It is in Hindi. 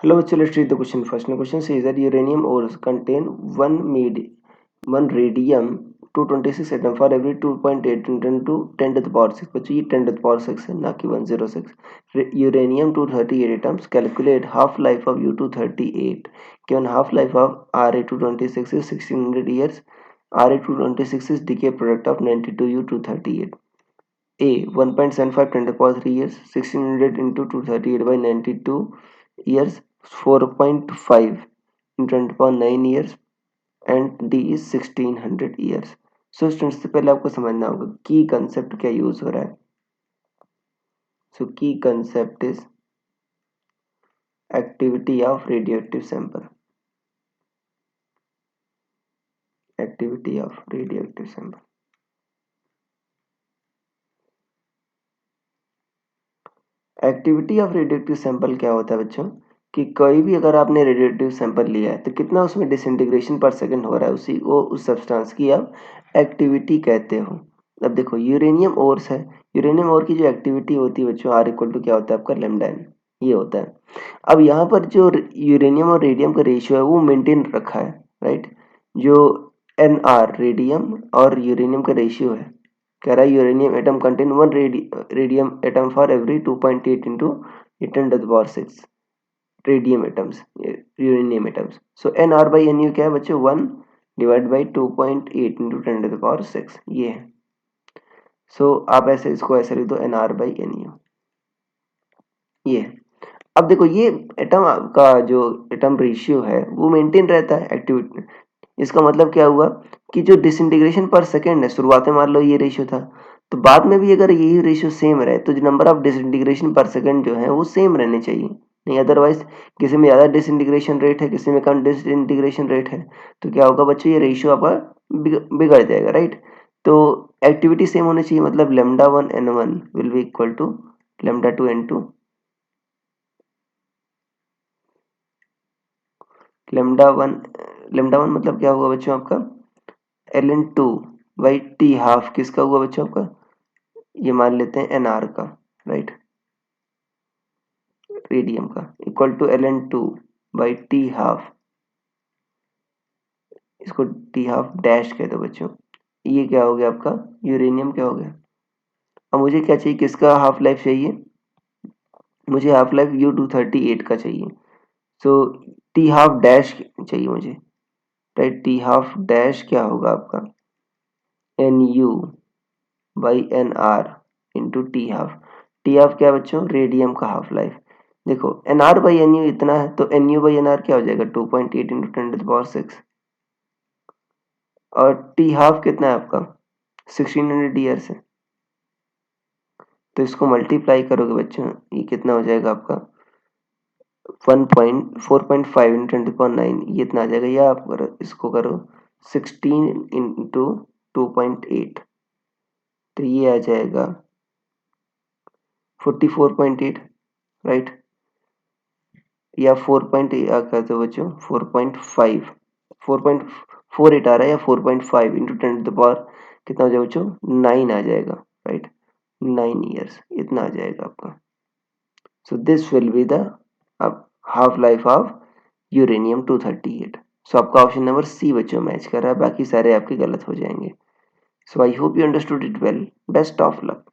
Hello, let's read the question first. The question says that uranium ores contain one radium 226 atom for every 2.8 into 10 to the power 6. बच्चों ये 10 to the power 6 है ना कि 106. Uranium 238 atoms. Calculate half life of U238. Given half life of Ra226 is 1600 years. Ra226 is decay product of 92 U238. A 1.75 10 to the power 3 years. 1600 into 238 by 92 years, 4.5 into 10 to the power 9 years, and D is 1600 years. So students से पहले आपको समझना होगा की कंसेप्ट क्या यूज हो रहा है. सो की concept is activity of radioactive sample. Activity of radioactive sample. Activity of radioactive sample क्या होता है बच्चों कि कोई भी अगर आपने रेडियोएक्टिव सैंपल लिया है तो कितना उसमें डिसइंटीग्रेशन पर सेकंड हो रहा है उसी को उस सब्सटेंस की आप एक्टिविटी कहते हो. अब देखो यूरेनियम ओर्स है. यूरेनियम ओर की जो एक्टिविटी होती है बच्चों आर इक्वल टू क्या होता है आपका लैम्डा एन. ये होता है. अब यहाँ पर जो यूरेनियम और रेडियम का रेशियो है वो मेंटेन रखा है राइट. जो एन आर रेडियम और यूरेनियम का रेशियो है कह रहा है uranium atom contain one radium atom for every 2.8 into 10 to the power 6 radium atoms uranium atoms. So N R by N U क्या है बच्चों 1 divide by 2.8 into 10 to the power 6 ये है. सो आप ऐसे इसको ऐसे लिख दो N R by N U ये है. अब देखो ये एटम का जो एटम रेशियो है वो मेंटेन रहता है एक्टिविटी. इसका मतलब क्या हुआ कि जो डिसइंटीग्रेशन पर सेकेंड है शुरुआत में मान लो ये रेशियो था तो बाद में भी अगर यही रेशियो सेम रहे तो जो नंबर ऑफ डिसइंटीग्रेशन पर सेकेंड जो है वो सेम रहने चाहिए. नहीं अदरवाइज किसी में ज़्यादा डिसइंटीग्रेशन रेट है किसी में कम डिसइंटीग्रेशन रेट है तो क्या होगा बच्चों ये रेशियो आपका बिगड़ जाएगा राइट. तो एक्टिविटी सेम होनी चाहिए मतलब lambda one N one will be equal to lambda two N two. Lambda one मतलब क्या हुआ बच्चों आपका L N two by T half किसका हुआ बच्चों आपका ये मान लेते हैं एन आर का राइट रेडियम का equal to L N two by T half. इसको टी हाफ डैश कह दो बच्चों. ये क्या हो गया आपका यूरेनियम क्या हो गया. अब मुझे क्या चाहिए किसका हाफ लाइफ चाहिए मुझे हाफ लाइफ U238 का चाहिए. सो टी हाफ डैश चाहिए मुझे राइट. टी हाफ डैश क्या होगा आपका N U by N R into T half. T half क्या बच्चों रेडियम का हाफ लाइफ. देखो N R by N U इतना है तो N U by N R क्या हो जाएगा 2.8 इंटू 10 टू द पावर 6 और टी हाफ कितना है आपका 1600 ईयर्स है. तो इसको मल्टीप्लाई करोगे बच्चों ये कितना हो जाएगा आपका 4.5 इंटू 10 टू द पावर 9 ये इतना आ जाएगा. या आप करो इसको करो 16 इंटू 2.8 तो ये आ जाएगा 44.8 राइट. या 4.8 कर दो बच्चों 4.5 4.48 आ रहा है या 4.5 इंटू 10 टू द पावर कितना हो जाएगा बच्चों 9 आ जाएगा राइट. 9 ईयर्स इतना आ जाएगा आपका. So this will be the half life of uranium 238. सो आपका ऑप्शन नंबर सी बच्चों मैच कर रहा है बाकी सारे आपके गलत हो जाएंगे. So I hope you understood it well. Best of luck.